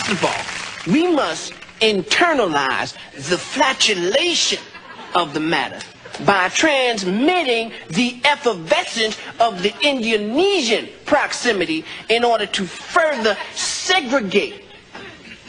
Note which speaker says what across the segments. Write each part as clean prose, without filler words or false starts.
Speaker 1: First of all, we must internalize the flatulation of the matter by transmitting the effervescence of the Indonesian proximity in order to further segregate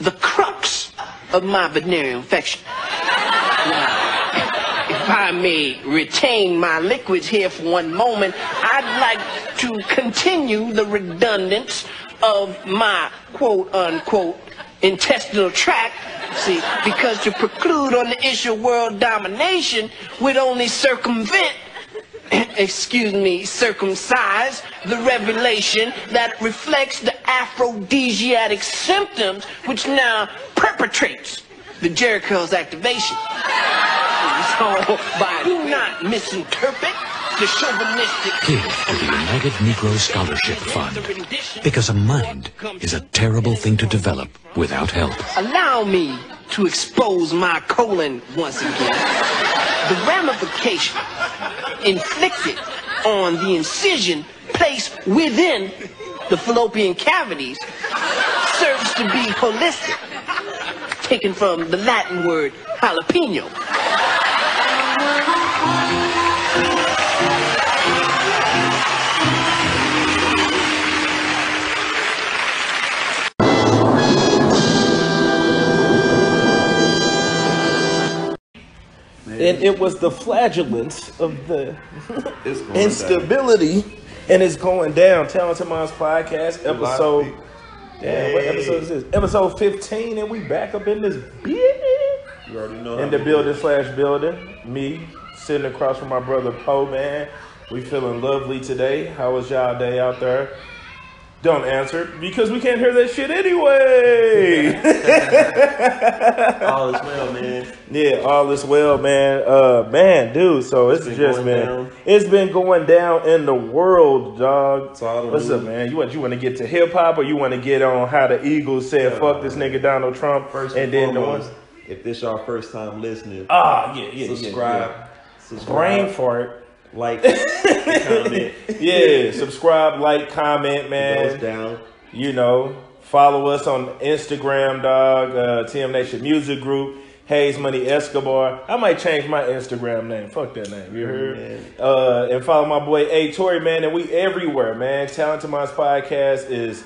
Speaker 1: the crux of my venereal infection. Now, if I may retain my liquids here for one moment, I'd like to continue the redundance of my quote-unquote intestinal tract. See, because to preclude on the issue of world domination would only circumvent, circumcise the revelation that reflects the aphrodisiac symptoms which now perpetrates the Jericho's activation. So, do not misinterpret the chauvinistic...
Speaker 2: Give to the United Negro Scholarship Fund, because a mind is a terrible thing to develop without help.
Speaker 1: Allow me to expose my colon once again. The ramification inflicted on the incision placed within the fallopian cavities serves to be holistic, taken from the Latin word jalapeno.
Speaker 3: And it was the flagellance of the instability, and it's going down. Talented Minds Podcast, episode. Damn, what episode is this? Episode 15, and we back up in this bitch.
Speaker 4: You already know.
Speaker 3: In the building. Me sitting across from my brother Poe, man. We feeling lovely today. How was y'all day out there? Don't answer, because we can't hear that shit anyway.
Speaker 4: All is well, man.
Speaker 3: Yeah, all is well, man. Man, dude, so it's just, man, it's been going down in the world, dog. What's up, man? You want to get to hip hop, or you want to get on how the Eagles said, fuck this nigga Donald Trump?
Speaker 4: First
Speaker 3: and then
Speaker 4: foremost, the ones. If this y'all first time listening,
Speaker 3: subscribe. Brain fart.
Speaker 4: Like, comment.
Speaker 3: Yeah, subscribe, like, comment, man.
Speaker 4: Goes down.
Speaker 3: You know, follow us on Instagram, dog. TM Nation Music Group. Hayes Money Escobar. I might change my Instagram name. Fuck that name. You heard? And follow my boy A Tory, man. And we everywhere, man. Talented Minds Podcast is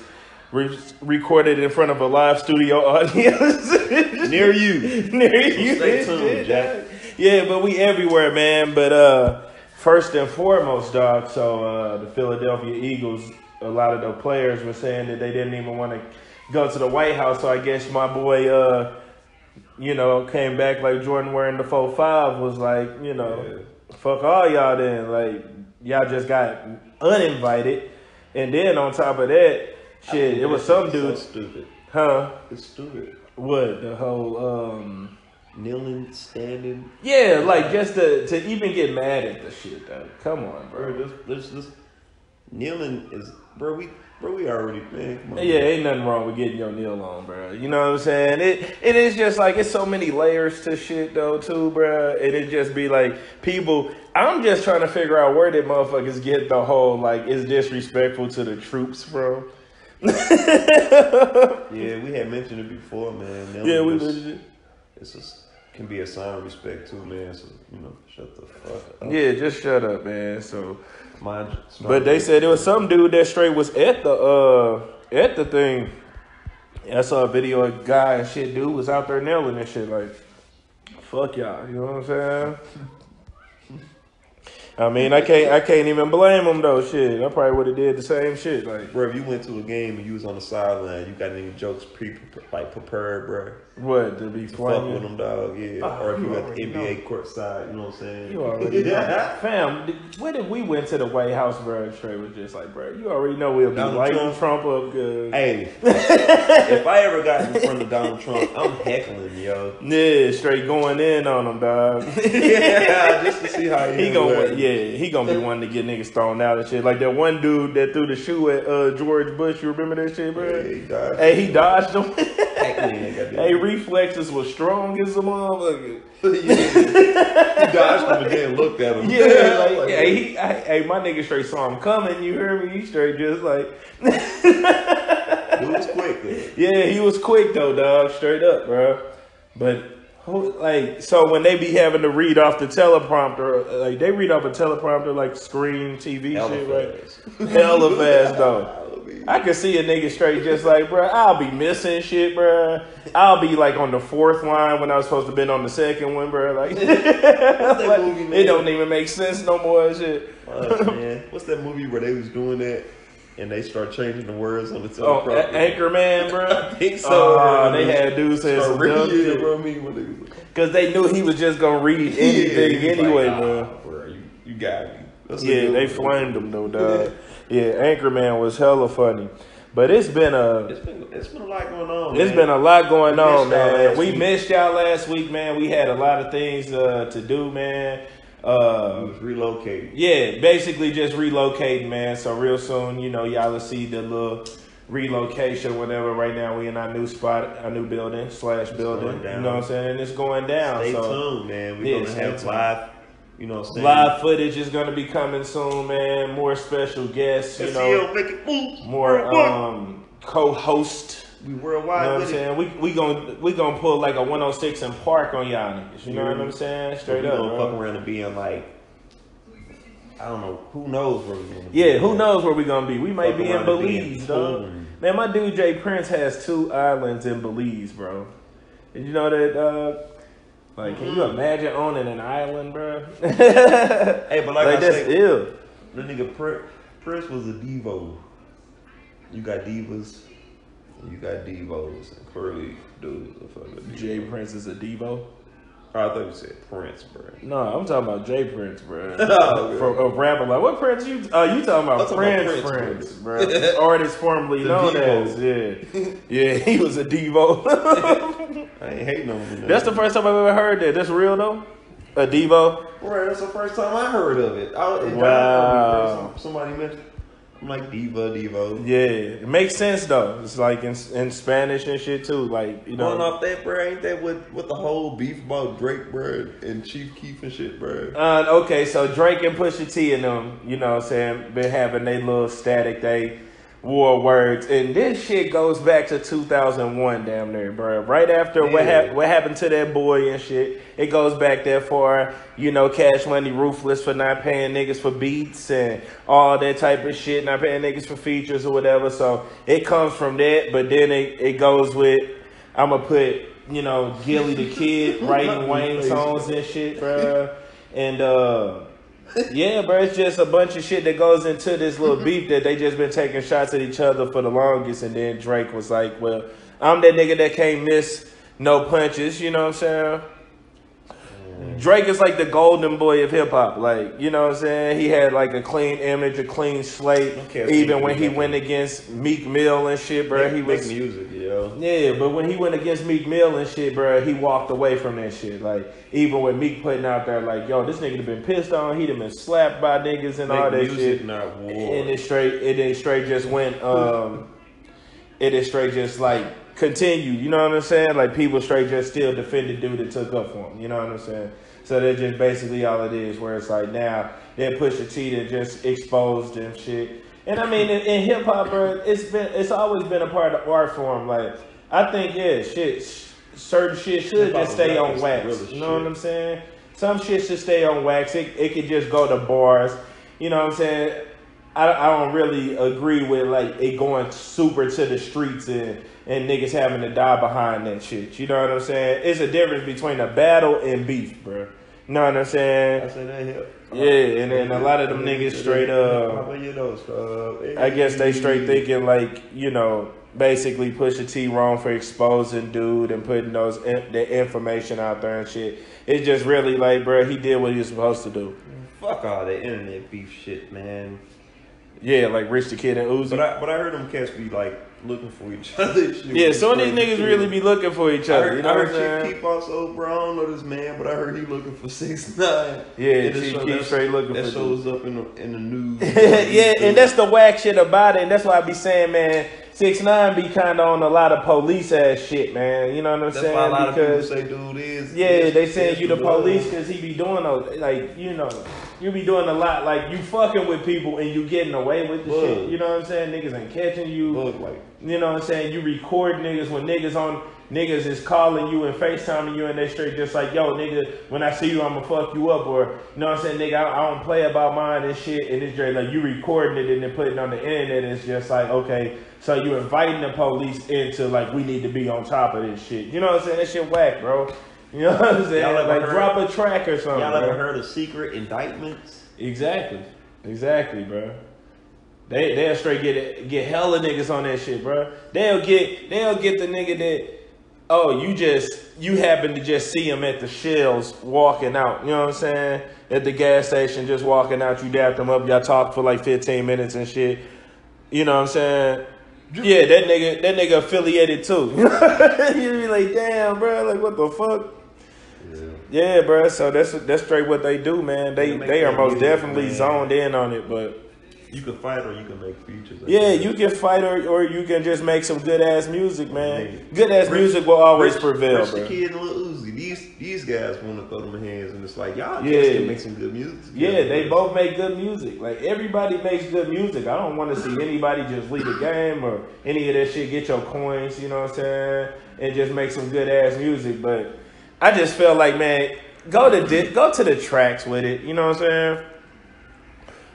Speaker 3: recorded in front of a live studio audience
Speaker 4: near you.
Speaker 3: So
Speaker 4: stay tuned, Jack.
Speaker 3: Yeah, but we everywhere, man. But first and foremost, dog, so the Philadelphia Eagles, a lot of the players were saying that they didn't even want to go to the White House. So I guess my boy, came back like Jordan wearing the 4-5 was like, fuck all y'all then. Like, y'all just got uninvited. And then on top of that, shit, it was some dude.
Speaker 4: So stupid.
Speaker 3: Huh?
Speaker 4: It's stupid.
Speaker 3: What? The whole,
Speaker 4: kneeling, standing.
Speaker 3: Yeah, like just to even get mad at the shit though. Come on, bro.
Speaker 4: This kneeling is, bro. We already, man. Come on,
Speaker 3: yeah, ain't nothing wrong with getting your kneel on, bro. You know what I'm saying? It is just like it's so many layers to shit though, too, bro. And it just be like people. I'm just trying to figure out where did motherfuckers get the whole like it's disrespectful to the troops from.
Speaker 4: Yeah, we had mentioned it before, man.
Speaker 3: Kneeling
Speaker 4: can be a sign of respect too, man. So shut the fuck up.
Speaker 3: Yeah, just shut up, man. So,
Speaker 4: but
Speaker 3: they said there was some dude that straight was at the thing. I saw a video of a guy and shit. Dude was out there kneeling and shit. Like, fuck y'all. You know what I'm saying? I mean, I can't even blame him though. Shit, I probably would have did the same shit. Like,
Speaker 4: bro, if you went to a game and you was on the sideline, you got any jokes prepared, bro?
Speaker 3: What, to be
Speaker 4: fuck with them, dog? Yeah. Or if you at the NBA court side, you know what I'm saying?
Speaker 3: You already know. Fam, what if we went to the White House, bro? Straight was just like, bro, you already know we'll be lighting Trump up good.
Speaker 4: Hey, if I ever got in front of Donald Trump, I'm heckling, yo.
Speaker 3: Yeah, straight going in on him, dog.
Speaker 4: Yeah, just to see how he
Speaker 3: gonna be wanting to get niggas thrown out and shit. Like that one dude that threw the shoe at George Bush. You remember that shit, bro?
Speaker 4: Yeah,
Speaker 3: he dodged him.
Speaker 4: Hey,
Speaker 3: reflexes was strong as a motherfucker.
Speaker 4: He dodged him and then looked at him.
Speaker 3: Yeah, my nigga straight saw him coming. You heard me? He straight just like.
Speaker 4: Dude was quick.
Speaker 3: Yeah, he was quick though, dog. Straight up, bro. But like, so when they be having to read off the teleprompter, like they read off a teleprompter like screen TV shit, right? Hella fast though. I can see a nigga straight just like, bro, I'll be missing shit, bro. I'll be like on the 4th line when I was supposed to been on the 2nd one, bro. Like,
Speaker 4: What's that movie, man?
Speaker 3: It don't even make sense no more and shit.
Speaker 4: Man. What's that movie where they was doing that and they start changing the words on the teleprompter?
Speaker 3: Anchorman, bro.
Speaker 4: I think so.
Speaker 3: They had dudes saying some dumb shit, bro. Because they knew he was just gonna read anything anyway,
Speaker 4: like,
Speaker 3: bro.
Speaker 4: You got me.
Speaker 3: They flamed him though, dog. Yeah, Anchorman was hella funny. But it's been a
Speaker 4: lot going on.
Speaker 3: It's been a lot going on, man. We missed y'all last week, man. We had a lot of things to do, man.
Speaker 4: We was relocating.
Speaker 3: Yeah, basically just relocating, man. So real soon, y'all will see the little relocation, whatever. Right now we in our new spot, our new building / building. You know what I'm saying? And it's going down.
Speaker 4: Stay tuned, man. We're gonna have live. You know what I'm saying?
Speaker 3: Live footage is gonna be coming soon, man. More special guests,
Speaker 4: make it move.
Speaker 3: More co-host.
Speaker 4: We worldwide.
Speaker 3: You know what I'm saying? We gonna pull like a 106 and park on y'all niggas. You know what I'm saying? Straight up.
Speaker 4: We gonna fuck around and be in like, I don't know. Who knows where we gonna be?
Speaker 3: Yeah, who knows where we gonna be? We might be in Belize, though. Man, my dude Jay Prince has 2 islands in Belize, bro. Did you know that? Like, can you imagine owning an island, bro?
Speaker 4: Hey, but like I
Speaker 3: that's
Speaker 4: say,
Speaker 3: ill.
Speaker 4: The nigga Prince was a Devo. You got divas, and you got Devos, and clearly dude is a fucking Devo.
Speaker 3: Jay Prince is a Devo?
Speaker 4: Oh, I thought you said Prince, bro.
Speaker 3: No, I'm talking about Jay Prince, bro.
Speaker 4: Oh,
Speaker 3: From a rapper, like, what Prince you? Oh, you talking about Prince, bro? Artist formerly known as, yeah, he was a Devo.
Speaker 4: I ain't hating on him.
Speaker 3: That's the first time I've ever heard that. That's real though. A Devo.
Speaker 4: Bro, that's the first time I heard of it.
Speaker 3: Wow.
Speaker 4: Somebody mentioned. I'm like Devo.
Speaker 3: Yeah, it makes sense though. It's like in Spanish and shit too. Like,
Speaker 4: Going off that, bro, ain't that what the whole beef about Drake, bro, and Chief Keef and shit, bro?
Speaker 3: Okay, so Drake and Pusha T and them, you know what I'm saying, been having they little static, they war words, and this shit goes back to 2001, damn near, bro. Right after what happened to that boy and shit, it goes back that far. Cash Money Ruthless for not paying niggas for beats and all that type of shit, not paying niggas for features or whatever. So it comes from that, but then it goes with, I'ma put, Gilly the Kid writing Wayne songs and shit, bro. And yeah, bro, it's just a bunch of shit that goes into this little beef that they just been taking shots at each other for the longest. And then Drake was like, well, I'm that nigga that can't miss no punches, you know what I'm saying? Drake is like the golden boy of hip hop, like, you know what I'm saying? He had like a clean image, a clean slate. Even when he went against Meek Mill and shit, bro, he was
Speaker 4: music, yo.
Speaker 3: Yeah, but when he went against Meek Mill and shit, bro, he walked away from that shit. Like, even with Meek putting out there, like, yo, this nigga been pissed on, he done been slapped by niggas and all that shit.
Speaker 4: Not war.
Speaker 3: And it straight just went, it is straight just like continue, you know what I'm saying? Like, people straight just still defend the dude that took up for him, you know what I'm saying? So that's just basically all it is, where it's like now they Pusha T that just exposed and shit. And I mean, in hip hop, bro, it's always been a part of the art form. Like, I think, certain shit should just stay on wax. You know what I'm saying? Some shit should stay on wax. It could just go to bars. You know what I'm saying? I don't really agree with like it going super to the streets and niggas having to die behind that shit. You know what I'm saying? It's a difference between a battle and beef, bro. You know what I'm saying?
Speaker 4: I say that here.
Speaker 3: Yeah, and then a lot of them niggas straight I guess they straight thinking like, basically Pusha T wrong for exposing dude and putting the information out there and shit. It's just really like, bro, he did what he was supposed to do.
Speaker 4: Fuck all that internet beef shit, man.
Speaker 3: Yeah, like Rich the Kid and Uzi.
Speaker 4: But I heard them cats be like looking for each other.
Speaker 3: Yeah, some of these niggas really be looking for each other.
Speaker 4: I heard Chief Keef also, bro. I don't know this man, but I heard he looking for 6ix9ine.
Speaker 3: Yeah, Chief Keef straight looking for
Speaker 4: that shows up in the news.
Speaker 3: Yeah, and that's the whack shit about it. And that's why I be saying, man, 6ix9ine be kind of on a lot of police ass shit, man. You know what I'm saying?
Speaker 4: That's why a lot of people say dude is.
Speaker 3: Yeah, they saying you the police because he be doing like, you be doing a lot, like you fucking with people and you getting away with the shit. You know what I'm saying? Niggas ain't catching you.
Speaker 4: Look, like
Speaker 3: You know what I'm saying? You record niggas when niggas is calling you and FaceTiming you and they straight just like, yo, nigga, when I see you, I'ma fuck you up. Or, you know what I'm saying, nigga, I don't play about mine and shit. And it's straight like you recording it and then putting it on the internet. And it's just like, okay, so you inviting the police into like, we need to be on top of this shit. You know what I'm saying? That shit whack, bro. You know what I'm saying? Like drop a track or something.
Speaker 4: Y'all ever heard of secret indictments?
Speaker 3: Exactly, bro. They'll straight get hella niggas on that shit, bro. They'll get the nigga that, oh, you happen to just see him at the shells walking out. You know what I'm saying? At the gas station, just walking out. You dapped him up. Y'all talked for like 15 minutes and shit. You know what I'm saying? Yeah, that nigga affiliated too. You be like, damn, bro, like what the fuck? Yeah, bro. So that's straight what they do, man. They are most definitely zoned in on it, but.
Speaker 4: You can fight or you can make features.
Speaker 3: Yeah, you can fight or you can just make some good ass music, man. Good ass music will always prevail, bro.
Speaker 4: Pusha T and Lil Uzi, these guys want to throw them hands, and it's like y'all can make some good music.
Speaker 3: Yeah, they both make good music. Like everybody makes good music. I don't want to see anybody just leave the game or any of that shit. Get your coins, you know what I'm saying, and just make some good ass music. But I just felt like, man, go to the tracks with it. You know what I'm saying?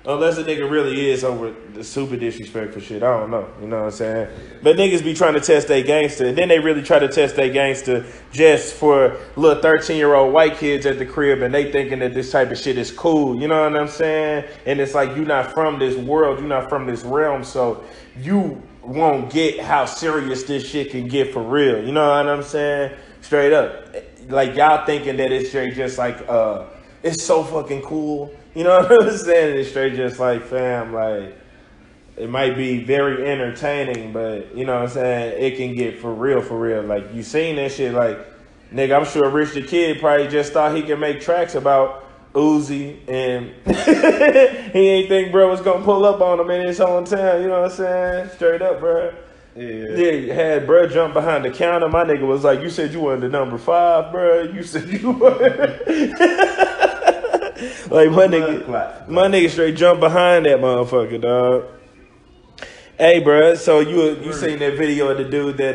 Speaker 3: Unless a nigga really is over the super disrespectful shit. I don't know. You know what I'm saying? But niggas be trying to test their gangster. And then they really try to test their gangster just for little 13-year-old white kids at the crib. And they thinking that this type of shit is cool. You know what I'm saying? And it's like, you're not from this world. You're not from this realm. So you won't get how serious this shit can get for real. You know what I'm saying? Straight up. Like, y'all thinking that it's straight just like, it's so fucking cool. You know what I'm saying? It's straight just like, fam, like, it might be very entertaining, but, you know what I'm saying, it can get for real. Like, you seen that shit, like, nigga, I'm sure Rich the Kid probably just thought he could make tracks about Uzi, and he ain't think bro was gonna pull up on him in his hometown, you know what I'm saying? Straight up, bro. Yeah, had bro jump behind the counter. My nigga was like, you said you wanted the number 5, bro. You said you were... Like my nigga straight jump behind that motherfucker, dog. Hey, bro, so you seen that video of the dude that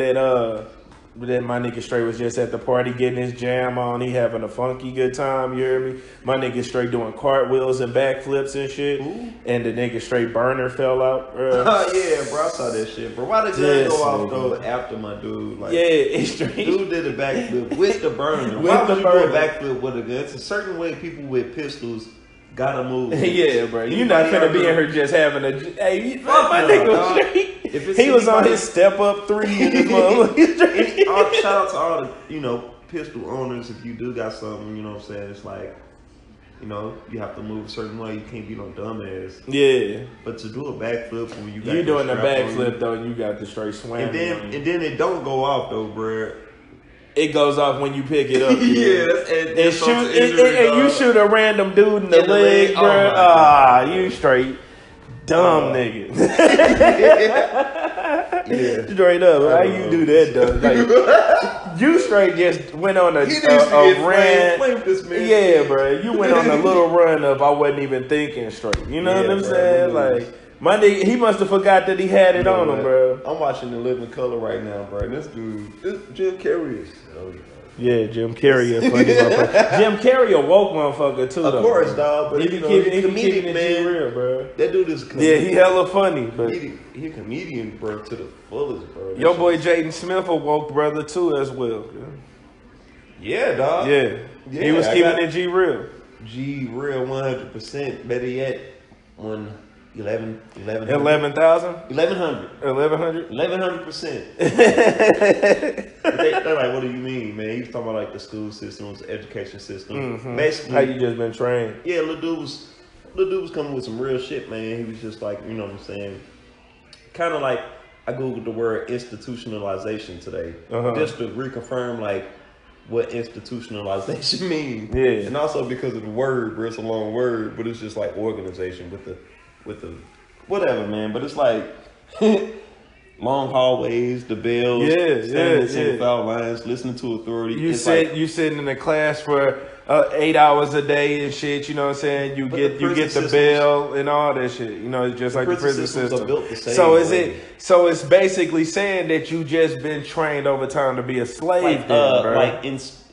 Speaker 3: my nigga straight was just at the party getting his jam on. He having a funky good time, you hear me? My nigga straight doing cartwheels and backflips and shit. Ooh. And the nigga straight burner fell out, bro.
Speaker 4: Oh, yeah, bro, I saw that shit, bro. Why did gun go off, though, after my dude? Like,
Speaker 3: yeah, it's straight.
Speaker 4: Dude did a backflip with the burner. Why would you do a backflip with a gun? It's a certain way people with pistols gotta move.
Speaker 3: Yeah, bro. You not finna be in here just having a... Hey, my nigga was straight. He was on his step up 3 in his motherfucker.
Speaker 4: Shout out to all the, you know, pistol owners. If you do got something, you know what I'm saying, it's like, you know, you have to move a certain way. You can't be no dumbass.
Speaker 3: Yeah.
Speaker 4: But to do a backflip when you got
Speaker 3: doing the backflip though, you got the straight swing.
Speaker 4: And then it don't go off though, bro.
Speaker 3: It goes off when you pick it up.
Speaker 4: Yeah.
Speaker 3: And you shoot a random dude in the leg, bro. You straight dumb nigga. Yeah. Straight up. How you do that though? Like, you straight just went on a run. Yeah, bro. You went on a little run of I wasn't even thinking straight. You know what I'm saying? Like, my nigga, he must have forgot that he had it on him, bro.
Speaker 4: I'm watching The Living Color right now, bro. This dude, Jim Carrey.
Speaker 3: Yeah, Jim Carrey a funny motherfucker. Jim Carrey a woke motherfucker too,
Speaker 4: of course, dog. But
Speaker 3: he be keeping it real, bro.
Speaker 4: That dude is
Speaker 3: yeah, he hella funny, but
Speaker 4: he a comedian, bro, to the fullest, bro.
Speaker 3: Your boy Jaden Smith a woke brother too, as well.
Speaker 4: Yeah, dog.
Speaker 3: Yeah, he was keeping it G real.
Speaker 4: G real 100%. Better yet, 11,000? 1100%. They're like, what do you mean, man? He was talking about like the school systems, education system.
Speaker 3: Mm-hmm.
Speaker 4: Basically,
Speaker 3: how you just been trained.
Speaker 4: Yeah, little dude was coming with some real shit, man. He was just like, you know what I'm saying? Kind of like, I googled the word institutionalization today, just to reconfirm like what institutionalization means.
Speaker 3: Yeah,
Speaker 4: and also because of the word, bro, it's a long word, but it's just like organization with the whatever, man. But it's like long hallways, the bells, standing in single foul lines, listening to authority.
Speaker 3: You sitting in the class for 8 hours a day and shit. You know what I'm saying? You get the bell and all that shit. You know, it's just like the prison system. So it's basically saying that you just been trained over time to be a slave,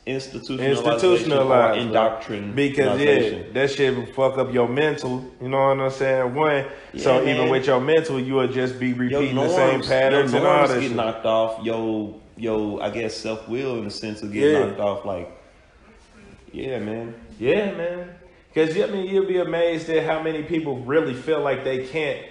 Speaker 3: institutionalization or indoctrination. Because that shit will fuck up your mental. You know what I'm saying? So even with your mental, you will just be repeating the same patterns and all that shit.
Speaker 4: Knocked off. I guess self will in the sense of getting knocked off. Like, yeah, man. Because
Speaker 3: you'll be amazed at how many people really feel like they can't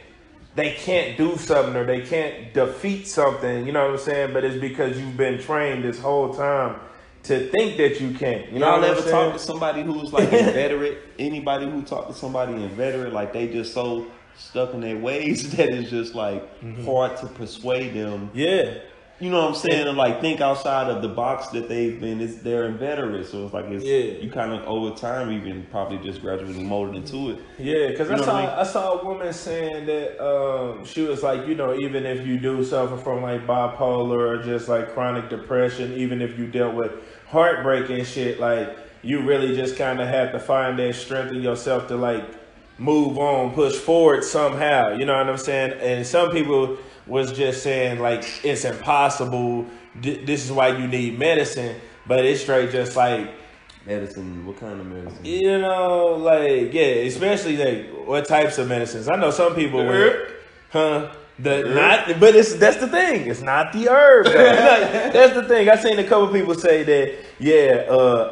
Speaker 3: do something or they can't defeat something. You know what I'm saying? But it's because you've been trained this whole time to think that you can't. You know what I'm saying?
Speaker 4: Never talk to somebody who's like inveterate. Anybody who talk to somebody inveterate, like they just so stuck in their ways that it's just like hard to persuade them.
Speaker 3: Yeah.
Speaker 4: You know what I'm saying? And like think outside of the box that they're inveterate. So it's like you kind of over time even probably just gradually molded into it.
Speaker 3: Yeah, because I saw a woman saying that she was like, you know, even if you do suffer from like bipolar or just like chronic depression, even if you dealt with heartbreak and shit, like you really just kind of have to find that strength in yourself to like move on, push forward somehow. You know what I'm saying? And some people was just saying like it's impossible. This is why you need medicine, but it's straight just like
Speaker 4: medicine. What kind of medicine?
Speaker 3: You know, like especially like what types of medicines. I know some people but that's the thing. It's not the herb. That's the thing. I seen a couple people say that.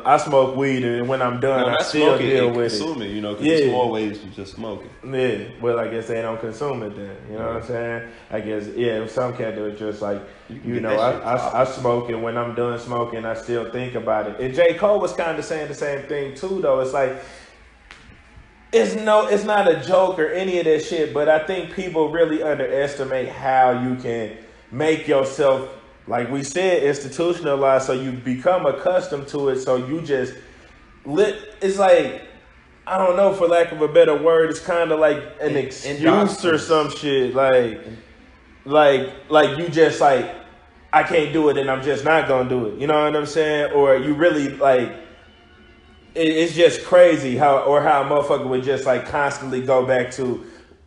Speaker 3: I smoke weed, and when I'm done, I still deal with
Speaker 4: consume it. You know, because there's more ways to just smoke it.
Speaker 3: Yeah, well, I guess they don't consume it then. You know what I'm saying? I guess some cat do it just like I smoke, and when I'm done smoking, I still think about it. And J. Cole was kind of saying the same thing too, though. It's like. It's not a joke or any of that shit, but I think people really underestimate how you can make yourself, like we said, institutionalized, so you become accustomed to it, so you just it's like, I don't know, for lack of a better word, it's kind of like an excuse or some shit, like you just like, I can't do it and I'm just not gonna do it, you know what I'm saying? Or you really like, it's just crazy how a motherfucker would just like constantly go back to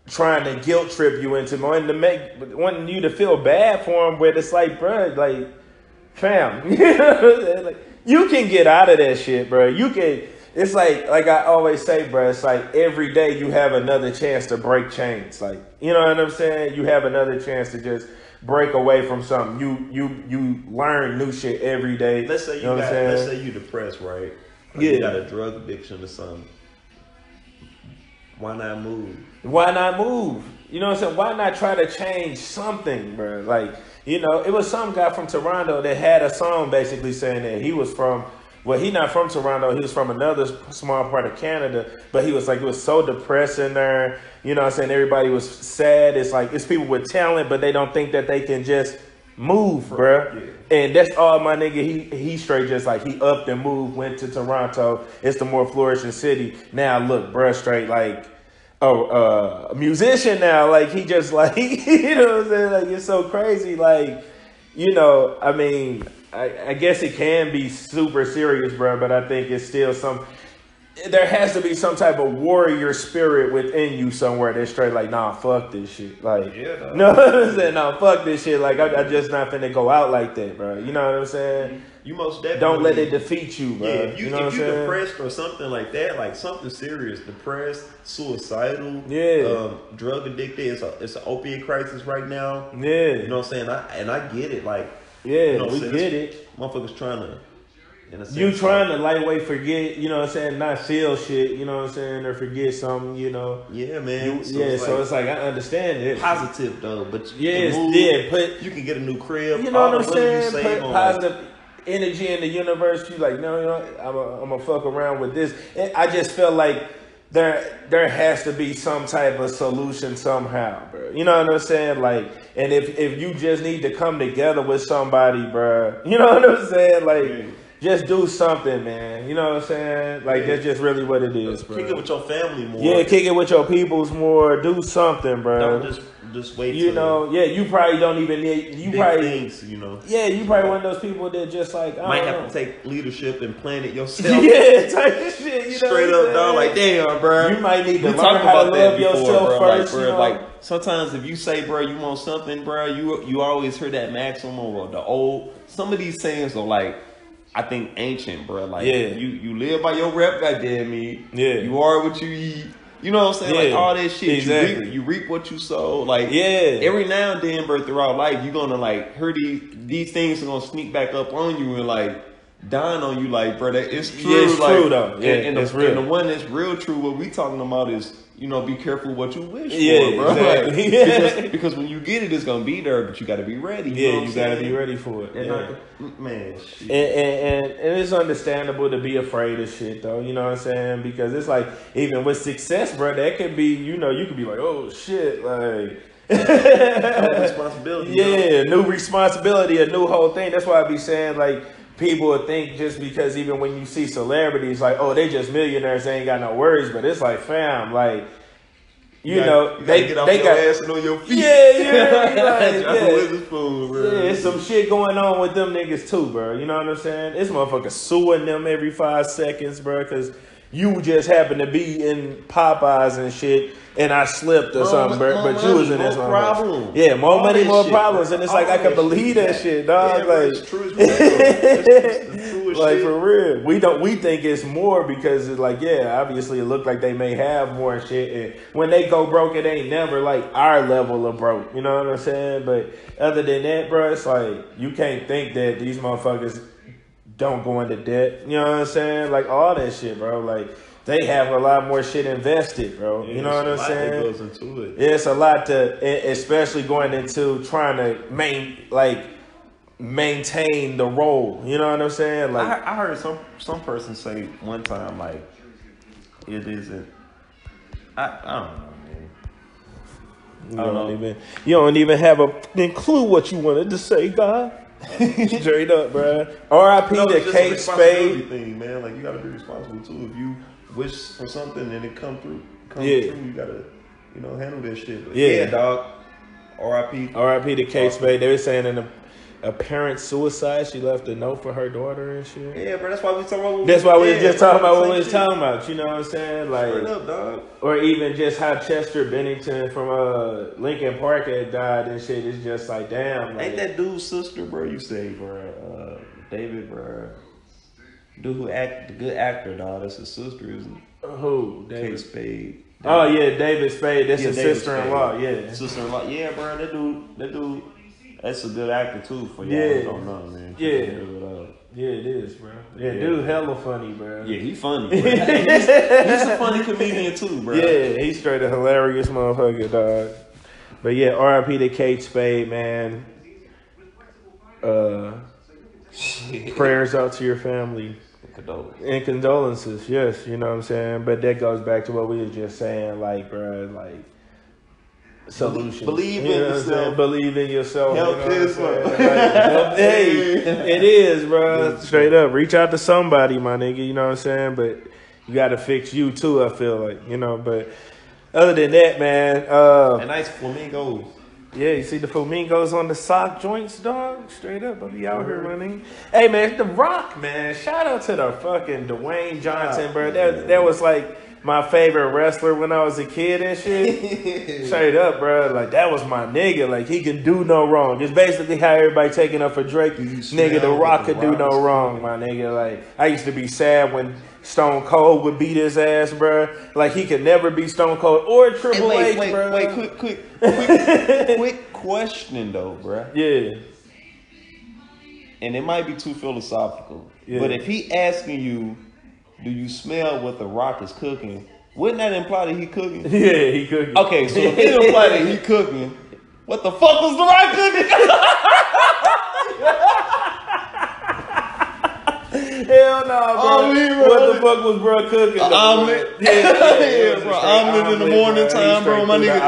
Speaker 3: trying to guilt trip you into wanting you to feel bad for him, but it's like, bro, like, fam, like, you can get out of that shit, bro. You can. It's like I always say, bro. It's like every day you have another chance to break chains. Like, you know what I'm saying? You have another chance to just break away from something. You learn new shit every day.
Speaker 4: Let's say let's say you depressed, right? Or you got a drug addiction or something. Why not move?
Speaker 3: Why not move? You know what I'm saying? Why not try to change something, bro? Like, you know, it was some guy from Toronto that had a song basically saying that he was from, well, he not from Toronto. He was from another small part of Canada. But he was like, it was so depressing there. You know what I'm saying? Everybody was sad. It's like, it's people with talent, but they don't think that they can just move, bruh. Yeah. And that's all my nigga. He straight just like, he upped and moved, went to Toronto. It's the more flourishing city. Now look, bruh, straight like, a musician now. Like, he just like, you know what I'm saying? Like, it's so crazy. Like, you know, I mean, I guess it can be super serious, bruh, but I think it's still there has to be some type of warrior spirit within you somewhere that's straight like, nah, fuck this shit. Like, no, I'm saying, nah, fuck this shit. Like, I just not finna go out like that, bro. You know what I'm saying?
Speaker 4: You most definitely
Speaker 3: don't let it defeat you, bro.
Speaker 4: Yeah, if you're depressed or something like that, like something serious, depressed, suicidal, drug addicted, it's an opiate crisis right now.
Speaker 3: Yeah,
Speaker 4: you know what I'm saying? I get it. Like,
Speaker 3: yeah, you know, we get it.
Speaker 4: Motherfuckers trying to.
Speaker 3: You trying to lightweight forget, you know what I'm saying, not feel shit, you know what I'm saying, or forget something, you know.
Speaker 4: Yeah, man.
Speaker 3: So it's like I understand it.
Speaker 4: Positive though, but
Speaker 3: you
Speaker 4: can get a new crib.
Speaker 3: You know what I'm saying? Put positive energy in the universe. You like, no, you know, I'm gonna fuck around with this. And I just feel like there has to be some type of solution somehow, bro. You know what I'm saying? Like, and if you just need to come together with somebody, bro, you know what I'm saying? Like, just do something, man. You know what I'm saying? Like, that's just really what it is, bro.
Speaker 4: Kick it with your family more.
Speaker 3: Yeah, kick it with your peoples more. Do something, bro.
Speaker 4: Don't just just wait.
Speaker 3: You know, yeah, you probably don't even need. You
Speaker 4: big
Speaker 3: probably
Speaker 4: things, you know.
Speaker 3: Yeah, you probably one of those people that just like
Speaker 4: might have
Speaker 3: know.
Speaker 4: to take leadership and plan it yourself.
Speaker 3: Yeah, type of shit. You
Speaker 4: Straight
Speaker 3: know
Speaker 4: up, dog. Like, damn, bro.
Speaker 3: You might need to
Speaker 4: we
Speaker 3: learn how to love yourself
Speaker 4: bro.
Speaker 3: first.
Speaker 4: Like,
Speaker 3: you know?
Speaker 4: like sometimes if you say, bro, you want something, bro, you always hear that maximum or the old. Some of these sayings are like, I think ancient, bro. Like, you live by your rep, goddamn me. Yeah, you are what you eat. You know what I'm saying? Like all that shit. Exactly. You reap what you sow. Like every now and then, bro, throughout life, you're gonna like hear these things are gonna sneak back up on you and like dine on you. Like, bro, that it's true. Yeah, it's like, true though. Yeah, and it's real. And the one that's real true, what we talking about is, you know, be careful what you wish for, bro. Exactly. Like, because when you get it, it's gonna be there, but you gotta be ready. You gotta be ready for it. Man, shit.
Speaker 3: And it's understandable to be afraid of shit, though. You know what I'm saying? Because it's like, even with success, bro, that could be, you know, you could be like, oh shit, like.
Speaker 4: Responsibility.
Speaker 3: Yeah, new responsibility, a new whole thing. That's why I be saying, like, people would think just because even when you see celebrities, like, oh, they just millionaires, they ain't got no worries. But it's like, fam, like, you know, they
Speaker 4: get off
Speaker 3: they
Speaker 4: your
Speaker 3: got
Speaker 4: ass and on your feet.
Speaker 3: It's some shit going on with them niggas too, bro. You know what I'm saying? This motherfucker suing them every 5 seconds, bro, because you just happen to be in Popeyes and shit, and I slipped or something, bro. But you was in this motherfucker. Yeah, more money, more problems, and it's like I can believe that shit, dog. Like,
Speaker 4: it's true as real.
Speaker 3: Like for real, we think it's more because it's like, yeah, obviously it looked like they may have more shit, and when they go broke, it ain't never like our level of broke. You know what I'm saying? But other than that, bro, it's like you can't think that these motherfuckers don't go into debt. You know what I'm saying? Like all that shit, bro. Like they have a lot more shit invested, bro. You know what I'm saying?
Speaker 4: That goes into it.
Speaker 3: It's a lot to, especially going into trying to maintain the role. You know what I'm saying? Like
Speaker 4: I heard some person say one time, like, it isn't. I don't know, man.
Speaker 3: You don't even have a clue what you wanted to say, God. Straight up, bro. R.I.P. to Kate Spade.
Speaker 4: Thing, man. Like, you gotta be responsible too. If you wish for something and it come through, you gotta, you know, handle that shit. But yeah, dog. R.I.P.
Speaker 3: R.I.P. to Kate Spade. They were saying in a parent's suicide, she left a note for her daughter and shit.
Speaker 4: Yeah, bro. That's why we talking about.
Speaker 3: That's why we was just talking about what we was talking about. You know what I'm saying? Like,
Speaker 4: straight up, dog.
Speaker 3: Or even just how Chester Bennington from Lincoln Park had died and shit. It's just like, damn. Like,
Speaker 4: ain't that dude's sister, bro? You say, bro, David, bro. Dude who the good actor, dog. That's his sister, isn't it?
Speaker 3: Who? David?
Speaker 4: Kate Spade.
Speaker 3: Oh yeah, David Spade. That's his sister-in-law. Yeah,
Speaker 4: sister-in-law. Yeah, bro. That dude. That's a good actor too. For y'all who don't know, man.
Speaker 3: Yeah, it is, bro. Yeah, dude, hella funny, bro.
Speaker 4: Yeah, he funny. Bro. he's a funny comedian too, bro.
Speaker 3: Yeah, he's straight a hilarious motherfucker, dog. But yeah, R.I.P. to Kate Spade, man. Prayers out to your family. And condolences, yes, you know what I'm saying? But that goes back to what we were just saying, like, bro, like, solutions.
Speaker 4: Believe in yourself.
Speaker 3: Believe in yourself.
Speaker 4: Help this one.
Speaker 3: Hey, it is, bro. Straight up. Reach out to somebody, my nigga, you know what I'm saying? But you got to fix you, too, I feel like, you know? But other than that, man.
Speaker 4: And nice flamingos.
Speaker 3: Yeah, you see the flamingos on the sock joints, dog? Straight up, I'll be out here, my nigga. Hey, man, The Rock, man. Shout out to the fucking Dwayne Johnson, bro. That was like my favorite wrestler when I was a kid and shit. Straight up, bro. Like, that was my nigga. Like, he can do no wrong. Just basically how everybody taking up for Drake. Nigga, The Rock could do no wrong, my nigga. Like, I used to be sad when Stone Cold would beat his ass, bro. Like, he could never be Stone Cold or Triple H, bro.
Speaker 4: Wait, quick question, though, bro.
Speaker 3: Yeah.
Speaker 4: And it might be too philosophical. Yeah. But if he asking you, do you smell what The Rock is cooking? Wouldn't that imply that he cooking?
Speaker 3: Yeah, he cooking.
Speaker 4: Okay, so if it imply that he cooking, what the fuck was The Rock cooking?
Speaker 3: Hell no, bro. What the fuck was bro cooking?
Speaker 4: Omelet. Yeah, bro. Omelet in the morning time, bro. My nigga,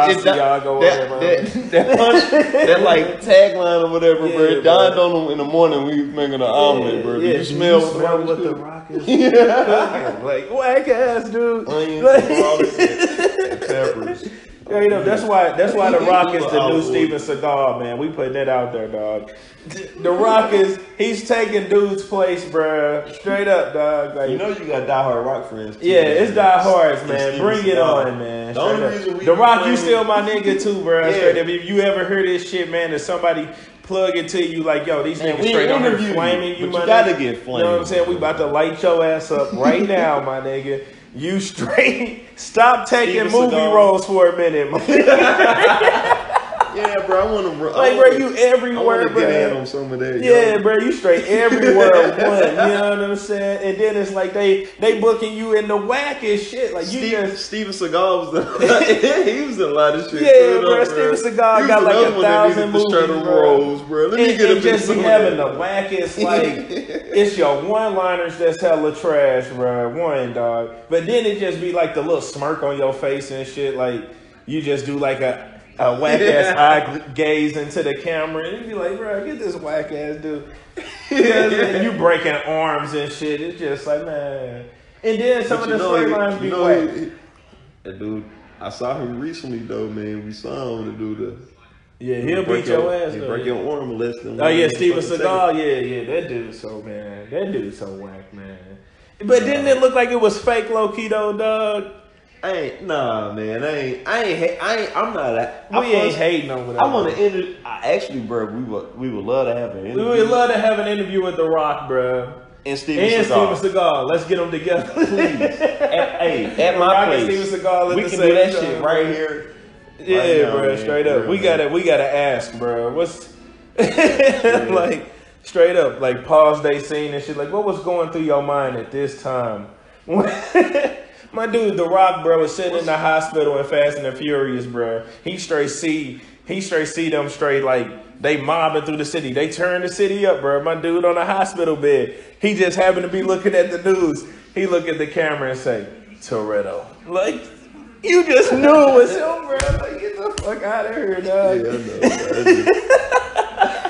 Speaker 4: that like tagline or whatever, bro. It dawned on him in the morning when he was making an omelet, bro. Did you smell
Speaker 3: what the Rock is cooking? Like, whack ass, dude.
Speaker 4: Onions, garlic, and peppers.
Speaker 3: Straight up. That's why The Rock is the new Steven Seagal, man. We putting that out there, dog. The Rock he's taking dude's place, bro. Straight up, dog. Like,
Speaker 4: you know you got diehard Rock friends too.
Speaker 3: Yeah, it's diehards, man. Bring it on, man.
Speaker 4: The only reason
Speaker 3: The Rock, you still my nigga too, bro. Straight up. If you ever hear this shit, man, that somebody plug it to you like, yo, these niggas straight on here flaming you,
Speaker 4: but
Speaker 3: my
Speaker 4: you gotta
Speaker 3: nigga.
Speaker 4: get flamed.
Speaker 3: You know what I'm saying? We about to light your ass up right now, my nigga. You straight stop taking movie roles for a minute, my nigga.
Speaker 4: Yeah, bro, I want to.
Speaker 3: Like, bro, you everywhere, bro.
Speaker 4: Get in on some of that.
Speaker 3: Yeah, bro, you straight everywhere. One, you know what I'm saying? And then it's like they booking you in the wackest shit. Like
Speaker 4: Steven Seagal was he was in a lot of shit.
Speaker 3: Yeah, bro. Steven Seagal got like 1,000 movies,
Speaker 4: roles, bro. Let me get him
Speaker 3: just be having the wackest, like it's your one-liners that's hella trash, bro. One, dog. But then it just be like the little smirk on your face and shit. Like you just do like a whack ass eye gaze into the camera, and you be like, bro, get this whack ass dude. You breaking arms and shit. It's just like, man. And then some of the storylines be whack.
Speaker 4: That dude, I saw him recently though, man. We saw him to do the.
Speaker 3: Yeah, he'll beat your ass.
Speaker 4: He'll break your arm less than.
Speaker 3: Oh yeah, Steven Seagal. Yeah, that dude's so man. That dude's so whack, man. But didn't it look like it was fake low key though, dog?
Speaker 4: I'm not. We ain't
Speaker 3: hating over that.
Speaker 4: I want to interview. Actually, bro, we would love to have an interview.
Speaker 3: We would love to have an interview with The Rock, bro.
Speaker 4: And Steven Seagal.
Speaker 3: Let's get them together.
Speaker 4: Please. At my place.
Speaker 3: Steven Seagal.
Speaker 4: We can do that shit right here.
Speaker 3: Yeah, right now, bro. Man. Straight up. We gotta ask, bro. What's like straight up, like pause they scene and shit. Like, what was going through your mind at this time? My dude, The Rock, bro, was sitting in the hospital in Fast and the Furious, bro. He straight see them straight like they mobbing through the city. They turn the city up, bro. My dude on a hospital bed. He just happened to be looking at the news. He look at the camera and say, Toretto. Like, you just knew it was him, bro. Like, get the fuck out of here, dog.
Speaker 4: Yeah, I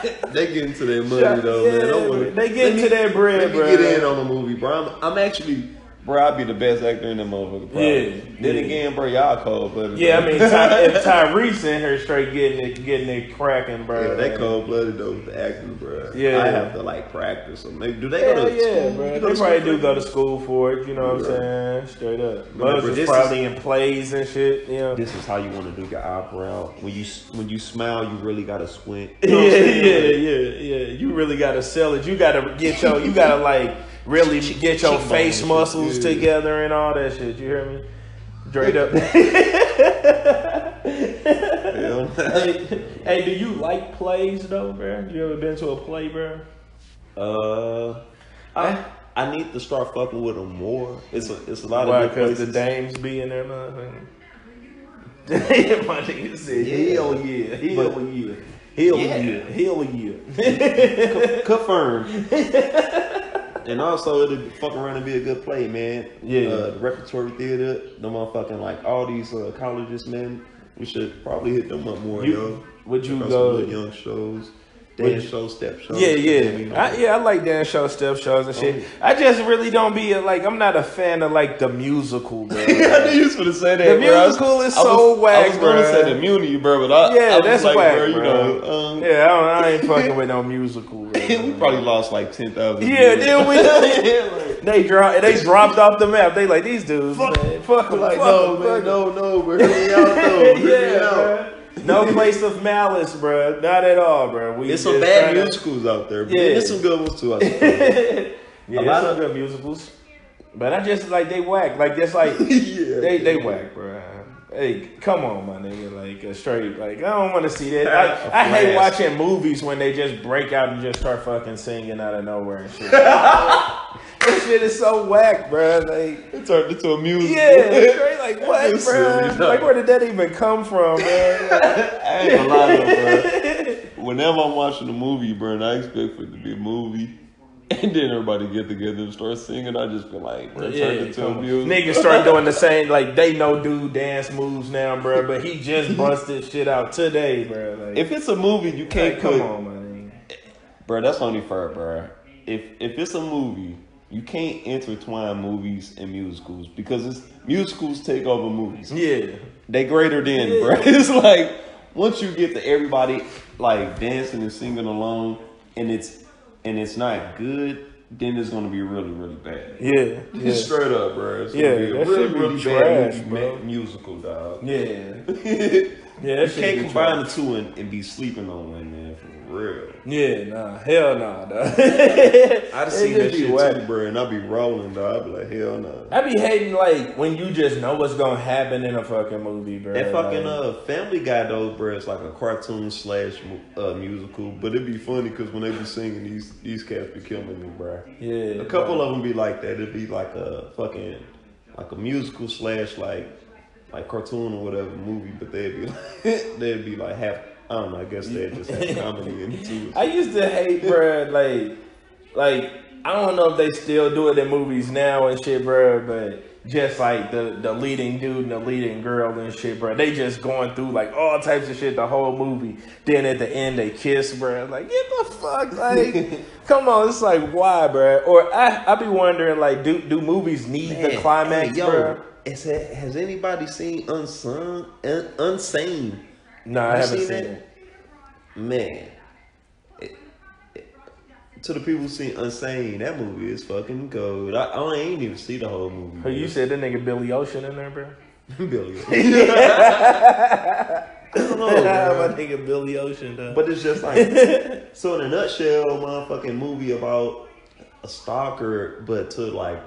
Speaker 4: know. They get into their money, though, man.
Speaker 3: They get into their bread, bro.
Speaker 4: Let me get in on the movie, bro. I'm actually... Bro, I'd be the best actor in that motherfucker. Probably. Yeah. Then again, bro, y'all cold blooded.
Speaker 3: Yeah, I mean, if Tyrese in here straight getting it cracking, bro.
Speaker 4: Yeah, they cold blooded though with the acting, bro.
Speaker 3: Yeah,
Speaker 4: I have to like practice. So maybe do they go to school?
Speaker 3: Yeah, bro. They probably do go to school for it. You know what I'm saying? Straight up. Most is probably in plays and shit. You know.
Speaker 4: This is how you want to do your eyebrow. When you smile, you really gotta squint.
Speaker 3: You know yeah. You really gotta sell it. You gotta get you gotta like. Really get your face muscles together and all that shit. You hear me? Straight up. Hey, do you like plays though, bro? You ever been to a play, bro?
Speaker 4: I need to start fucking with them more. It's a lot
Speaker 3: of
Speaker 4: good places.
Speaker 3: The dames be in there, motherfucker. My nigga said, hell yeah.
Speaker 4: Confirmed. And also, it'll fuck around and be a good play, man.
Speaker 3: Yeah.
Speaker 4: The repertory theater, the motherfucking, like, all these colleges, man. We should probably hit them up more, yo.
Speaker 3: Would you go?
Speaker 4: Young shows. Dance shows, step shows.
Speaker 3: I like dance shows, step shows and shit. I just really don't be like, I'm not a fan of like the musical, bro.
Speaker 4: I knew you was gonna say that,
Speaker 3: the musical is so whack, bro.
Speaker 4: I was gonna say the Muni, bro, but
Speaker 3: that's
Speaker 4: like,
Speaker 3: whack,
Speaker 4: bro. You
Speaker 3: bro.
Speaker 4: know,
Speaker 3: I ain't fucking with no musical, bro.
Speaker 4: We probably lost like 10,000.
Speaker 3: Yeah, then we they dropped off the map. They like these dudes, man. Fuck them,
Speaker 4: like no, bro. Hear me out, though. Hear me out.
Speaker 3: No place of malice, bro. Not at all, bro.
Speaker 4: There's some bad musicals out there, but there's some good ones too. I suppose.
Speaker 3: A lot of good musicals, but I just like they whack. Like just like they whack, bro. Hey, come on, my nigga. Like straight. Like I don't want to see that. I hate watching movies when they just break out and just start fucking singing out of nowhere and shit. That shit is so whack, bro. Like
Speaker 4: it turned into a musical.
Speaker 3: Yeah, straight like what, bro? Like where did that even come from, man?
Speaker 4: I ain't gonna lie though, bro. Whenever I'm watching a movie, bro, and I expect for it to be a movie, and then everybody get together and start singing, I just feel like, bro, turn into a music.
Speaker 3: Niggas start doing the same, like they know dude dance moves now, bro. But he just busted shit out today, bro. Like,
Speaker 4: if it's a movie, you can't
Speaker 3: come on, man.
Speaker 4: Bro, that's only fair, bro. If it's a movie, you can't intertwine movies and musicals because musicals take over movies.
Speaker 3: Yeah.
Speaker 4: They greater than, bro. It's like once you get to everybody like dancing and singing along and it's not good, then it's gonna be really, really bad.
Speaker 3: Yeah.
Speaker 4: Just straight up, bro. It's gonna be a really, really
Speaker 3: trash,
Speaker 4: bad musical, dog.
Speaker 3: Yeah.
Speaker 4: Yeah, you can't combine the two and be sleeping on one, man, for real.
Speaker 3: Yeah, nah, hell nah, dog.
Speaker 4: I seen that shit too, bro, and I be rolling, dog. I be like, hell no.
Speaker 3: I be hating like when you just know what's gonna happen in a fucking movie, bro.
Speaker 4: That fucking Family Guy though, bro, it's like a cartoon / musical, but it'd be funny because when they be singing, these cats be killing me, bro.
Speaker 3: Yeah,
Speaker 4: a couple of them be like that. It'd be like a fucking like a musical / like cartoon or whatever movie, but they'd be like half. I don't know. I guess they'd just have comedy in it too.
Speaker 3: I used to hate, bro. Like I don't know if they still do it in movies now and shit, bro. But just like the leading dude and the leading girl and shit, bro. They just going through like all types of shit the whole movie. Then at the end they kiss, bro. Like get the fuck, like come on. It's like why, bro? Or I be wondering like do movies need the climax, bro?
Speaker 4: Has anybody seen Unsane?
Speaker 3: No, I haven't seen it.
Speaker 4: Man, to the people who seen Unsane, that movie is fucking gold. I ain't even see the whole movie.
Speaker 3: Hey, you said that nigga Billy Ocean in there, bro?
Speaker 4: Billy Ocean. I don't know, bro.
Speaker 3: My nigga Billy Ocean, though.
Speaker 4: But it's just like, so in a nutshell, motherfucking movie about a stalker, but to like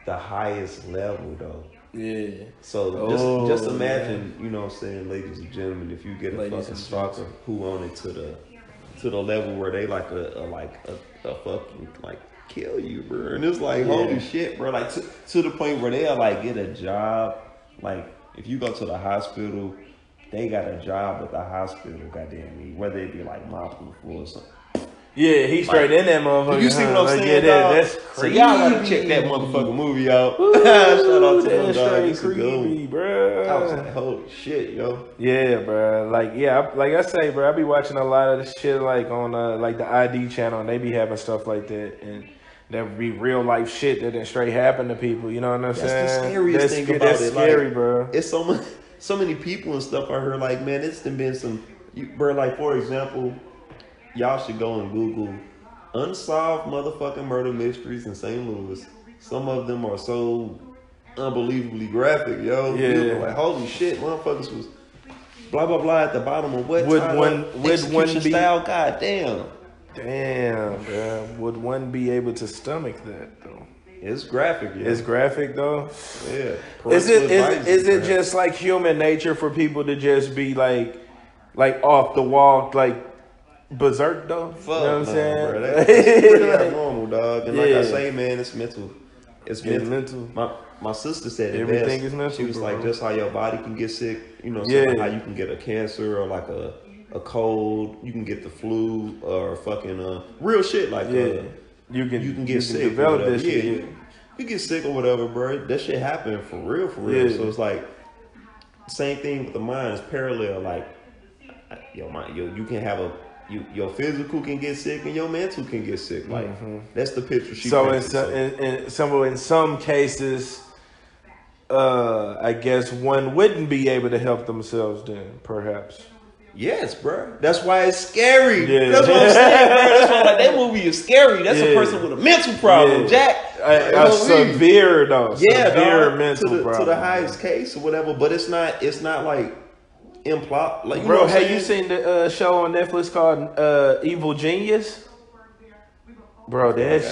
Speaker 4: the highest level, though.
Speaker 3: Yeah.
Speaker 4: So just imagine, you know what I'm saying, ladies and gentlemen, if you get a fucking stalker who on it to the level where they like a fucking like kill you, bro. And it's like holy shit, bro. Like to the point where they'll like get a job. Like if you go to the hospital, they got a job at the hospital, goddamn me. Whether it be like mopping the floor or something.
Speaker 3: Yeah, he's straight in that motherfucker.
Speaker 4: You see what I'm saying?
Speaker 3: That's
Speaker 4: crazy.
Speaker 3: So
Speaker 4: y'all gotta check that motherfucking movie out. Shout out to them, dog. It's
Speaker 3: creepy, bro.
Speaker 4: I was like, holy shit, yo.
Speaker 3: Yeah, bro. Like I say, bro, I be watching a lot of this shit like on like the ID channel, and they be having stuff like that, and that would be real life shit that then straight happen to people. You know what I'm saying?
Speaker 4: That's the scariest thing about
Speaker 3: that's
Speaker 4: it.
Speaker 3: Scary,
Speaker 4: like,
Speaker 3: bro.
Speaker 4: It's so many people and stuff I heard. Like, man, it's been some, bro. Like for example, y'all should go and Google unsolved motherfucking murder mysteries in St. Louis. Some of them are so unbelievably graphic, yo.
Speaker 3: Yeah.
Speaker 4: Like holy shit, motherfuckers was blah blah blah at the bottom of what
Speaker 3: would
Speaker 4: time
Speaker 3: one be
Speaker 4: style? God damn.
Speaker 3: Damn, bro. Would one be able to stomach that though?
Speaker 4: It's graphic, yeah.
Speaker 3: It's graphic though.
Speaker 4: Yeah.
Speaker 3: Is it just like human nature for people to just be like off the wall, like berserk though?
Speaker 4: Fuck,
Speaker 3: you know what I'm saying?
Speaker 4: Bro. That's pretty abnormal, dog. And like I say, man, it's mental. It's mental. My sister said it
Speaker 3: everything
Speaker 4: best.
Speaker 3: Is mental.
Speaker 4: She was
Speaker 3: bro.
Speaker 4: like, just how your body can get sick, you know, how you can get a cancer or like a cold, you can get the flu or fucking real shit like you can get sick.
Speaker 3: Develop this shit.
Speaker 4: You get sick or whatever, bro. That shit happen for real.
Speaker 3: Yeah.
Speaker 4: So it's like same thing with the mind. It's parallel. Like your mind, you can have your physical can get sick and your mental can get sick. Like that's the picture she.
Speaker 3: So in some cases, I guess one wouldn't be able to help themselves. Then perhaps.
Speaker 4: Yes, bro. That's why it's scary.
Speaker 3: Yeah.
Speaker 4: That's what I'm saying, bro. That's why like that movie is scary. That's a person with a mental problem, Jack.
Speaker 3: Severe though.
Speaker 4: Yeah,
Speaker 3: severe mental problem.
Speaker 4: To the highest case or whatever. But it's not like implop. Like,
Speaker 3: bro, have you seen the show on Netflix called Evil Genius? Bro, that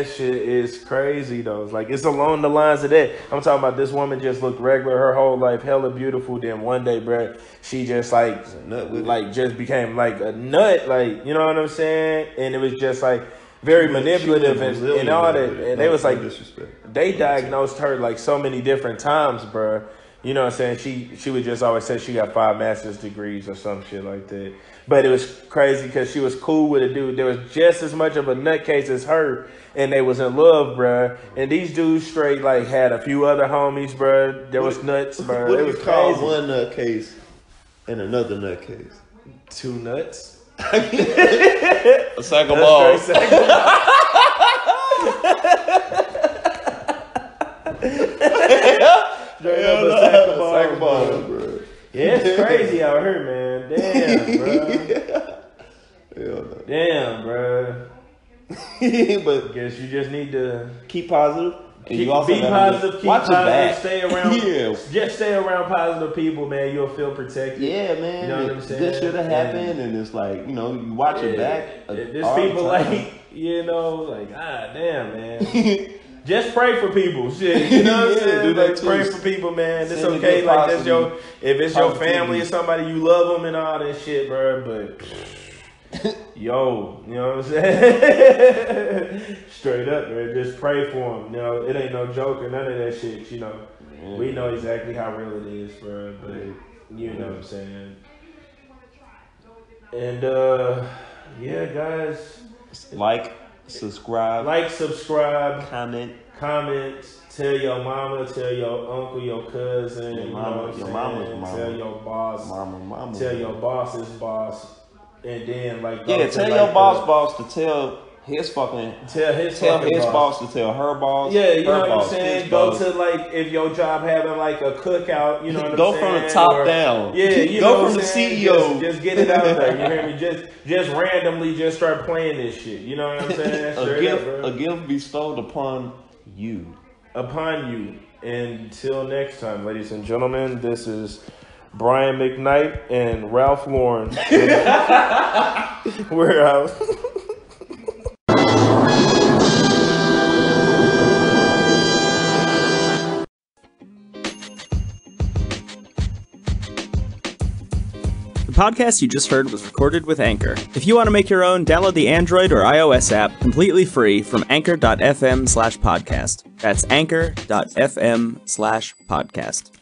Speaker 3: shit is crazy though. It's like it's along the lines of that. I'm talking about this woman just looked regular her whole life, hella beautiful. Then one day, bro, she just just became like a nut, like you know what I'm saying? And it was just like very manipulative and all that. And they was like, they diagnosed her like so many different times, bro. You know what I'm saying? She would just always say she got 5 master's degrees or some shit like that. But it was crazy because she was cool with a dude. There was just as much of a nutcase as her, and they was in love, bruh. And these dudes straight like had a few other homies, bruh. There was nuts, bruh.
Speaker 4: What do you call
Speaker 3: crazy.
Speaker 4: one nutcase and another nutcase?
Speaker 3: 2 nuts.
Speaker 4: A sack of balls.
Speaker 3: it's crazy out here, man. Damn, bro. Damn, bro.
Speaker 4: But
Speaker 3: guess you just need to
Speaker 4: keep positive.
Speaker 3: Be positive. Keep
Speaker 4: watch
Speaker 3: positive.
Speaker 4: Your back.
Speaker 3: Stay around.
Speaker 4: Yeah.
Speaker 3: Just stay around positive people, man. You'll feel protected.
Speaker 4: Yeah, man.
Speaker 3: You know what I'm saying?
Speaker 4: This should have happened, and it's like, you know, you watch your back.
Speaker 3: There's people like, you know, like, damn, man. Just pray for people, shit. You know what I'm saying? Like, pray for people, man. It's okay. Like, that's if it's your family or somebody, you love them and all that shit, bro. But yo, you know what I'm saying? Straight up, man. Just pray for them. You know, it ain't no joke or none of that shit. You know, we know exactly how real it is, bro. But you know what I'm saying? And yeah, guys,
Speaker 4: like, subscribe, comment.
Speaker 3: Tell your mama, tell your uncle, your cousin,
Speaker 4: your mama's mama,
Speaker 3: tell your boss,
Speaker 4: mama,
Speaker 3: tell your boss's boss, and then like
Speaker 4: tell your boss to tell his fucking boss to tell her boss.
Speaker 3: Yeah, you know what I'm saying. Go to like if your job having like a cookout, you know what I'm saying.
Speaker 4: Go from the top down.
Speaker 3: Yeah, you know
Speaker 4: go from the CEO.
Speaker 3: Just get it out there. You hear me? Just randomly just start playing this shit. You know what I'm saying?
Speaker 4: A gift bestowed upon you.
Speaker 3: Until next time, ladies and gentlemen, this is Brian McKnight and Ralph Lauren. We're out.
Speaker 5: The podcast you just heard was recorded with Anchor. If you want to make your own, download the Android or iOS app completely free from anchor.fm/podcast. That's anchor.fm/podcast.